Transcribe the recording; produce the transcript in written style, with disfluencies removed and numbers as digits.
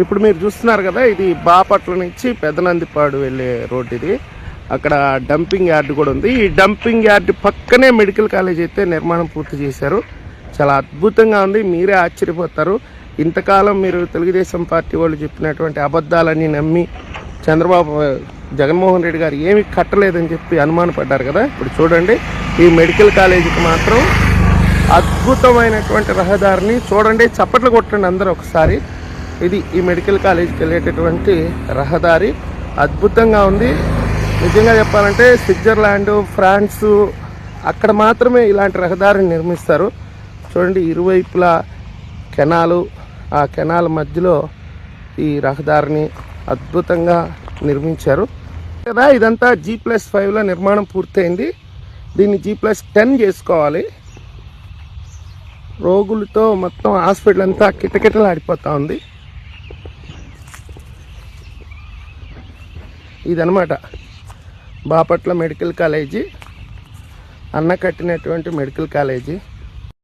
ఇప్పుడు మీరు చూస్తున్నారు కదా, ఇది బాపట్ల నుంచి పెదనందిపాడు వెళ్ళే రోడ్ ఇది. అక్కడ డంపింగ్ యార్డ్ కూడా ఉంది. ఈ డంపింగ్ యార్డ్ పక్కనే మెడికల్ కాలేజ్ అయితే నిర్మాణం పూర్తి చేశారు. చాలా అద్భుతంగా ఉంది, మీరే ఆశ్చర్యపోతారు. ఇంతకాలం మీరు తెలుగుదేశం పార్టీ వాళ్ళు చెప్పినటువంటి అబద్ధాలన్నీ నమ్మి జగన్మోహన్ రెడ్డి గారు ఏమి కట్టలేదని చెప్పి అనుమానపడ్డారు కదా. ఇప్పుడు చూడండి, ఈ మెడికల్ కాలేజీకి మాత్రం అద్భుతమైనటువంటి రహదారిని చూడండి. చప్పట్లు కొట్టండి అందరూ ఒకసారి. ఇది ఈ మెడికల్ కాలేజీకి వెళ్ళేటటువంటి రహదారి అద్భుతంగా ఉంది. నిజంగా చెప్పాలంటే స్విట్జర్లాండ్, ఫ్రాన్స్ అక్కడ మాత్రమే ఇలాంటి రహదారిని నిర్మిస్తారు. చూడండి, ఇరువైపులా కెనాలు, ఆ కెనాల్ మధ్యలో ఈ రహదారిని అద్భుతంగా నిర్మించారు కదా. ఇదంతా G+5లో నిర్మాణం పూర్తయింది. దీన్ని G+10 చేసుకోవాలి. రోగులతో మొత్తం హాస్పిటల్ అంతా కిటకిటలు ఆడిపోతూ ఉంది. ఇదనమాట బాపట్ల మెడికల్ కాలేజీ, అన్న కట్టినటువంటి మెడికల్ కాలేజీ.